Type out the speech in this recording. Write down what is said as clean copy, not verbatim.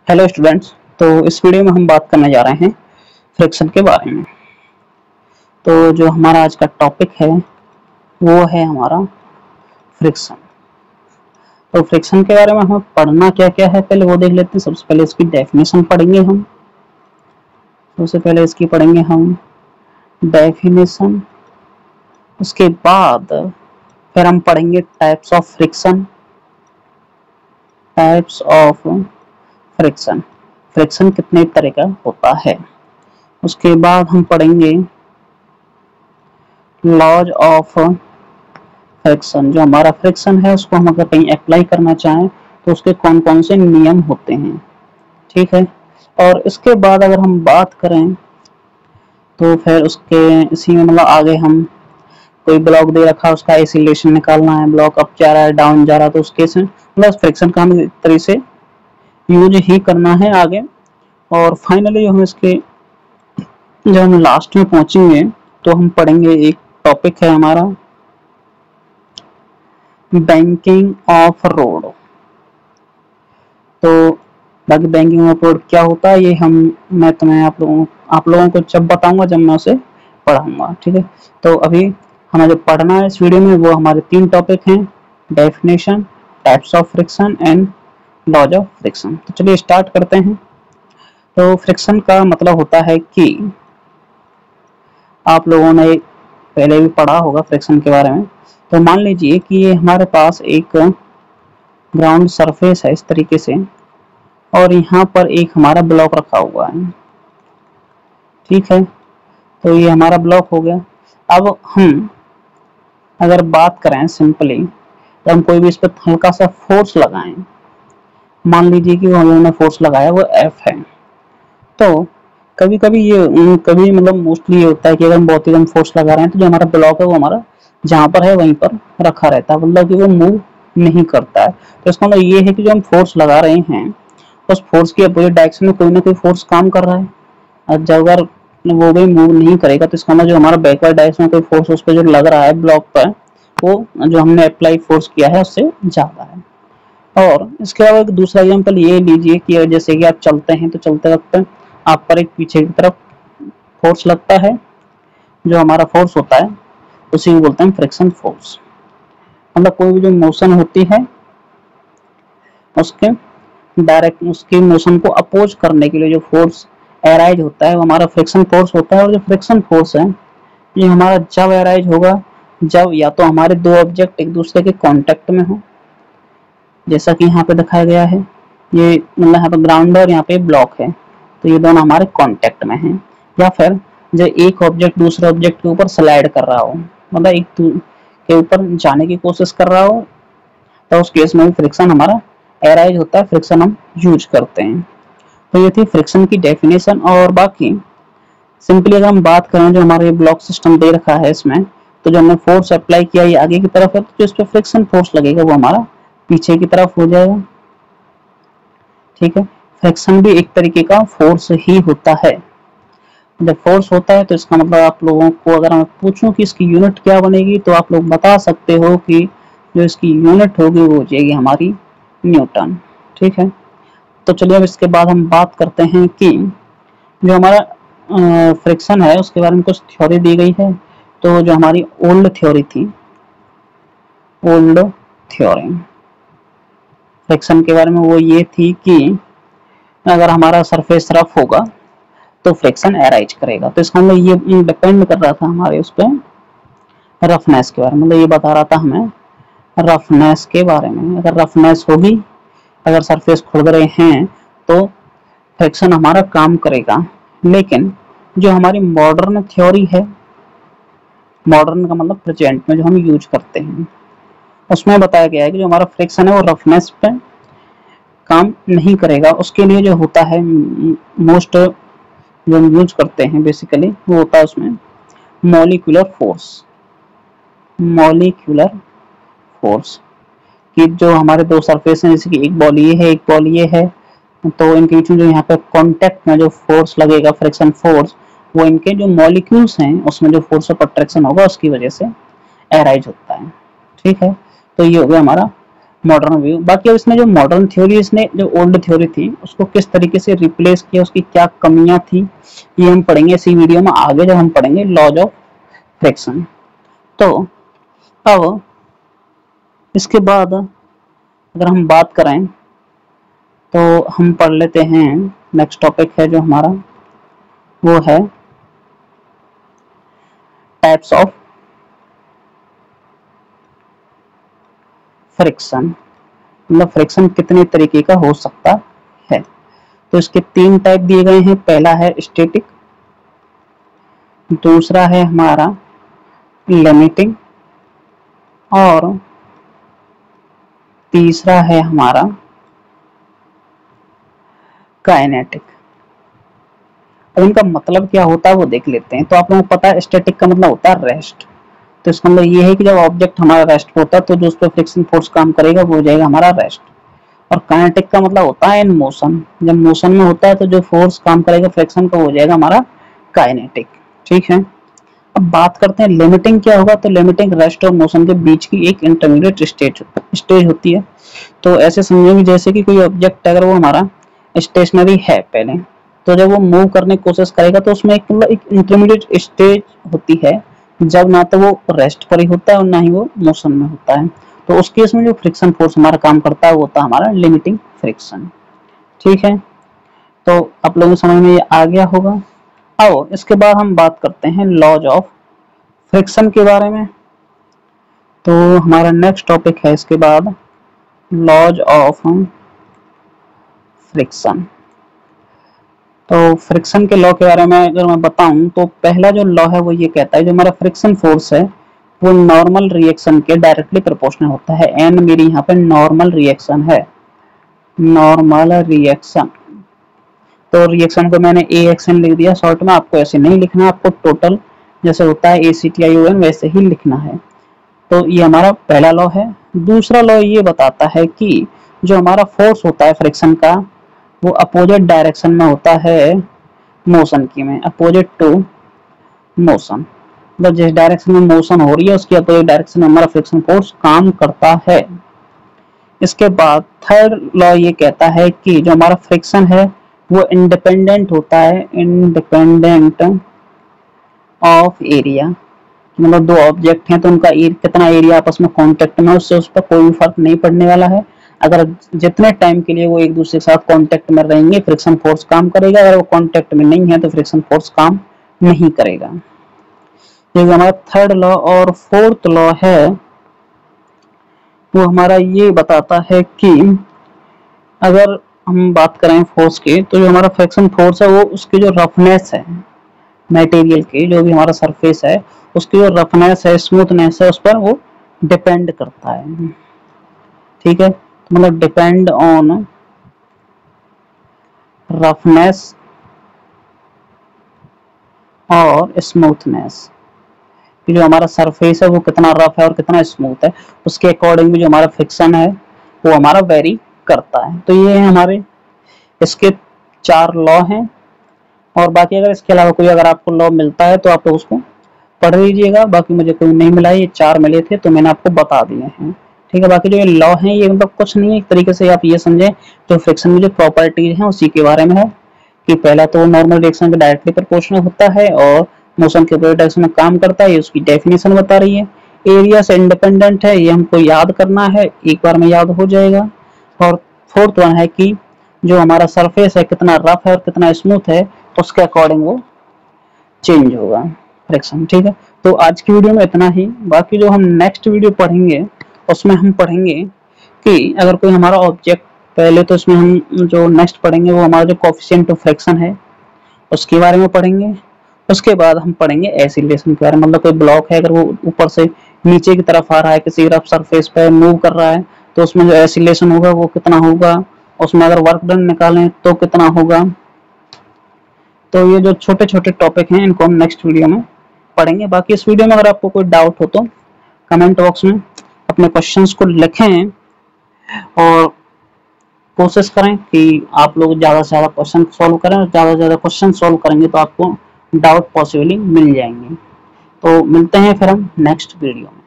Hello students. तो इस video में हम बात करने जा रहे हैं फ्रिक्शन के बारे में। तो जो हमारा आज का टॉपिक है वो है हमारा फ्रिक्शन। तो फ्रिक्शन के बारे में हमें पढ़ना क्या क्या है पहले वो देख लेते हैं। सबसे पहले इसकी डेफिनेशन पढ़ेंगे हम। सबसे पहले इसकी पढ़ेंगे हम डेफिनेशन। उसके बाद फिर हम पढ़ेंगे types of friction. Types of friction, friction कितने तरह का होता है। उसके बाद हम पढ़ेंगे लॉज ऑफ फ्रिक्शन। जो हमारा फ्रिक्शन है उसको हम अगर कहीं अप्लाई करना चाहें तो उसके कौन कौन से नियम होते हैं, ठीक है। और इसके बाद अगर हम बात करें तो फिर उसके इसी में मतलब आगे हम कोई ब्लॉक दे रखा है उसका एसिलेशन निकालना है, ब्लॉक अप जा रहा है डाउन जा रहा है, तो उसके से मतलब फ्रिक्शन का हम एक तरह से यूज ही करना है आगे। और फाइनली हम इसके जब हम लास्ट में पहुंचेंगे तो हम पढ़ेंगे एक टॉपिक है हमारा बैंकिंग ऑफ रोड। तो बाकी बैंकिंग ऑफ रोड क्या होता है ये मैं तुम्हें आप लोगों को जब बताऊंगा जब मैं उसे पढ़ाऊंगा, ठीक है। तो अभी हमें जो पढ़ना है इस वीडियो में वो हमारे 3 टॉपिक हैं, definition, types of friction and laws of friction. तो चलिए स्टार्ट करते हैं। तो फ्रिक्शन का मतलब होता है कि आप लोगों ने पहले भी पढ़ा होगा फ्रिक्शन के बारे में। तो मान लीजिए कि ये हमारे पास एक ग्राउंड सरफेस है इस तरीके से और यहाँ पर एक हमारा ब्लॉक रखा हुआ है, ठीक है। तो ये हमारा ब्लॉक हो गया। अब हम अगर बात करें सिंपली तो हम कोई भी इस पर हल्का सा फोर्स लगाएं, मान लीजिए कि हम लोगों ने फोर्स लगाया वो F है। तो कभी कभी ये कभी मतलब मोस्टली ये होता है कि अगर हम बहुत एकदम फोर्स लगा रहे हैं तो जो हमारा ब्लॉक है वो हमारा जहाँ पर है वहीं पर रखा रहता है, मतलब कि वो मूव नहीं करता है। तो इसका मतलब ये है कि जो हम फोर्स लगा रहे हैं उस फोर्स की अपोजिट डायरेक्शन में कोई ना कोई फोर्स काम कर रहा है। और जब अगर वो भी मूव नहीं करेगा तो इसका मतलब जो हमारा बैकवर्ड डायरेक्शन में कोई फोर्स उस पर जो लग रहा है ब्लॉक पर वो जो हमने अप्लाई फोर्स किया है उससे ज्यादा है। और इसके अलावा एक दूसरा एग्जाम्पल ये लीजिए कि जैसे कि आप चलते हैं तो चलते वक्त आप पर एक पीछे की तरफ फोर्स लगता है, जो हमारा फोर्स होता है उसी को बोलते हैं फ्रिक्शन फोर्स। मतलब कोई भी जो मोशन होती है उसके डायरेक्ट उसके मोशन को अपोज करने के लिए जो फोर्स एराइज होता है वो हमारा फ्रिक्शन फोर्स होता है। और जो फ्रिक्शन फोर्स है ये हमारा जब एराइज होगा जब या तो हमारे दो ऑब्जेक्ट एक दूसरे के कांटेक्ट में हो, जैसा कि यहाँ पे दिखाया गया है। ये मतलब यहाँ पे ग्राउंड और यहाँ पे ब्लॉक है तो ये दोनों हमारे कांटेक्ट में हैं, या फिर जो एक ऑब्जेक्ट दूसरे ऑब्जेक्ट के ऊपर स्लाइड कर रहा हो, मतलब एक के ऊपर जाने की कोशिश कर रहा हो, तो उस केस में भी फ्रिक्शन हमारा एराइज होता है, फ्रिक्शन हम यूज करते हैं। तो ये थी फ्रिक्शन की डेफिनेशन। और बाकी सिंपली अगर हम बात करें जो हमारा ये ब्लॉक सिस्टम दे रखा है इसमें, तो जो हमने फोर्स अप्लाई किया ये आगे की तरफ है तो जो इस पर फ्रिक्शन फोर्स लगेगा वो हमारा पीछे की तरफ हो जाएगा, ठीक है। फ्रिक्शन भी एक तरीके का फोर्स ही होता है। जब फोर्स होता है तो इसका मतलब आप लोगों को अगर मैं पूछूं कि इसकी यूनिट क्या बनेगी तो आप लोग बता सकते हो कि जो इसकी यूनिट होगी वो हो जाएगी हमारी न्यूटन, ठीक है। तो चलिए अब इसके बाद हम बात करते हैं कि जो हमारा फ्रिक्शन है उसके बारे में कुछ थ्योरी दी गई है। तो जो हमारी ओल्ड थ्योरी थी, ओल्ड थ्योरी फ्रिक्शन के बारे में वो ये थी कि अगर हमारा सरफेस रफ होगा तो फ्रिक्शन एराइज करेगा। तो इसका मतलब ये डिपेंड कर रहा था हमारे उस पर रफनेस के बारे में, मतलब ये बता रहा था हमें रफनेस के बारे में। अगर रफनेस होगी, अगर सरफेस खुरद रहे हैं तो फ्रिक्शन हमारा काम करेगा। लेकिन जो हमारी मॉडर्न थ्योरी है, मॉडर्न का मतलब प्रेजेंट में जो हम यूज करते हैं, उसमें बताया गया है कि जो हमारा फ्रिक्शन है वो रफनेस पे काम नहीं करेगा। उसके लिए जो होता है मोस्ट जो हम यूज करते हैं बेसिकली वो होता है उसमें मॉलिक्यूलर फोर्स। मॉलिक्यूलर फोर्स कि जो हमारे दो सरफेस हैं, जैसे कि एक बॉल ये है एक बॉल ये है, तो इनके बीच में जो यहाँ पे कांटेक्ट में जो फोर्स लगेगा फ्रिक्शन फोर्स वो इनके जो मॉलिक्यूल्स हैं उसमें जो फोर्स ऑफ अट्रैक्शन होगा उसकी वजह से एराइज होता है, ठीक है। तो ये हो गया हमारा मॉडर्न व्यू। बाकी अब इसने जो मॉडर्न थ्योरी, इसने जो ओल्ड थ्योरी थी उसको किस तरीके से रिप्लेस किया, उसकी क्या कमियां थी, ये हम पढ़ेंगे इसी वीडियो में आगे जब हम पढ़ेंगे लॉज ऑफ फ्रिक्शन। तो अब इसके बाद अगर हम बात करें तो हम पढ़ लेते हैं, नेक्स्ट टॉपिक है जो हमारा वो है टाइप्स ऑफ फ्रिक्शन, मतलब फ्रिक्शन कितने तरीके का हो सकता है। तो इसके 3 टाइप दिए गए हैं। पहला है स्टैटिक, दूसरा है हमारा लिमिटिंग और तीसरा है हमारा काइनेटिक। अब इनका मतलब क्या होता है वो देख लेते हैं। तो आप लोगों को पता है स्टैटिक का मतलब होता है रेस्ट। तो इसका मतलब ये है कि जब ऑब्जेक्ट हमारा रेस्ट होता है तो जो उस पर फ्रिक्शन फोर्स काम करेगा वो हो जाएगा हमारा रेस्ट। और काइनेटिक का मतलब होता है इन मोशन, जब मोशन में होता है तो जो फोर्स काम करेगा फ्रिक्शन का हो जाएगा हमारा काइनेटिक। ठीक है, अब बात करते हैं लिमिटिंग क्या होगा। तो लिमिटिंग रेस्ट और मोशन के बीच की एक इंटरमीडिएट स्टेज होती है। तो ऐसे समझेंगे जैसे कि कोई ऑब्जेक्ट अगर वो हमारा स्टेशनरी है पहले, तो जब वो मूव करने की कोशिश करेगा तो उसमें एक मतलब एक इंटरमीडिएट स्टेज होती है जब ना तो वो रेस्ट पर ही होता है और ना ही वो मोशन में होता है। तो उस केस में जो फ्रिक्शन फोर्स हमारा काम करता है वो होता है हमारा लिमिटिंग फ्रिक्शन। ठीक है, तो आप लोगों को समझ में ये आ गया होगा। आओ इसके बाद हम बात करते हैं लॉज ऑफ फ्रिक्शन के बारे में। तो हमारा नेक्स्ट टॉपिक है इसके बाद लॉज ऑफ फ्रिक्शन। तो फ्रिक्शन के लॉ के बारे में अगर मैं बताऊं तो पहला जो लॉ है वो ये कहता है जो हमारा फ्रिक्शन फोर्स है वो नॉर्मल रिएक्शन के डायरेक्टली प्रोपोर्शनल होता है। एन मेरी यहाँ पे नॉर्मल रिएक्शन है, नॉर्मल रिएक्शन। तो रिएक्शन को मैंने ए एक्शन लिख दिया शॉर्ट में, आपको ऐसे नहीं लिखना, आपको टोटल जैसे होता है ACTION वैसे ही लिखना है। तो ये हमारा पहला लॉ है। दूसरा लॉ ये बताता है कि जो हमारा फोर्स होता है फ्रिक्शन का वो अपोजिट डायरेक्शन में होता है मोशन की में, अपोजिट टू मोशन। मतलब जिस डायरेक्शन में मोशन हो रही है उसकी अपोजिट डायरेक्शन में हमारा फ्रिक्शन फोर्स काम करता है। इसके बाद थर्ड लॉ ये कहता है कि जो हमारा फ्रिक्शन है वो इंडिपेंडेंट होता है, इंडिपेंडेंट ऑफ एरिया। मतलब दो ऑब्जेक्ट हैं तो उनका कितना एरिया आपस में कांटेक्ट में, उससे उस पर कोई फर्क नहीं पड़ने वाला है। अगर जितने टाइम के लिए वो एक दूसरे के साथ कांटेक्ट में रहेंगे फ्रिक्शन फोर्स काम करेगा, अगर वो कांटेक्ट में नहीं है तो फ्रिक्शन फोर्स काम नहीं करेगा। ये हमारा थर्ड लॉ। और फोर्थ लॉ है वो हमारा ये बताता है कि अगर हम बात करें फोर्स की तो जो हमारा फ्रिक्शन फोर्स है वो उसकी जो रफनेस है मटेरियल की, जो भी हमारा सरफेस है उसकी जो रफनेस है स्मूथनेस है उस पर वो डिपेंड करता है। ठीक है, तो मतलब डिपेंड ऑन रफनेस और स्मूथनेस कि जो हमारा सरफेस है वो कितना रफ है और कितना स्मूथ है उसके अकॉर्डिंग भी जो हमारा फ्रिक्शन है वो हमारा वेरी करता है। तो ये है हमारे इसके 4 लॉ हैं। और बाकी अगर इसके अलावा कोई अगर आपको लॉ मिलता है तो आप लोग उसको पढ़ लीजिएगा। बाकी मुझे कोई नहीं मिला है, ये 4 मिले थे तो मैंने आपको बता दिए हैं। ठीक है, बाकी जो ये लॉ हैं ये मतलब कुछ नहीं है, एक तरीके से आप ये समझें जो फ्रिक्शन में जो प्रॉपर्टीज हैं उसी के बारे में है कि पहला तो नॉर्मल रिएक्शन के डायरेक्टली प्रोपोर्शनल होता है और मोशन के अपोजिट डायरेक्शन में काम करता है, ये उसकी डेफिनेशन बता रही है। एरिया से इंडिपेंडेंट है, ये हमको याद करना है, एक बार में याद हो जाएगा। और फोर्थ वन है कि जो हमारा सरफेस है कितना रफ है और कितना स्मूथ है उसके अकॉर्डिंग वो चेंज होगा फ्रिक्शन। ठीक है, तो आज की वीडियो में इतना ही। बाकी जो हम नेक्स्ट वीडियो पढ़ेंगे उसमें हम पढ़ेंगे कि अगर कोई हमारा ऑब्जेक्ट, पहले तो इसमें हम जो नेक्स्ट पढ़ेंगे वो हमारा जो कोएफिशिएंट ऑफ फ्रिक्शन है उसके बारे में पढ़ेंगे। उसके बाद हम पढ़ेंगे एसिलेशन के बारे में, मतलब कोई ब्लॉक है अगर वो ऊपर से नीचे की तरफ आ रहा है किसी रफ सरफेस पे मूव कर रहा है तो उसमें जो एसिलेशन होगा वो कितना होगा, उसमें अगर वर्क डन निकालें तो कितना होगा। तो ये जो छोटे छोटे टॉपिक हैं इनको हम नेक्स्ट वीडियो में पढ़ेंगे। बाकी इस वीडियो में अगर आपको कोई डाउट हो तो कमेंट बॉक्स में अपने क्वेश्चंस को लिखें और कोशिश करें कि आप लोग ज़्यादा से ज़्यादा क्वेश्चन सॉल्व करें, और ज़्यादा से ज़्यादा क्वेश्चन सॉल्व करेंगे तो आपको डाउट पॉसिबली मिल जाएंगे। तो मिलते हैं फिर हम नेक्स्ट वीडियो में।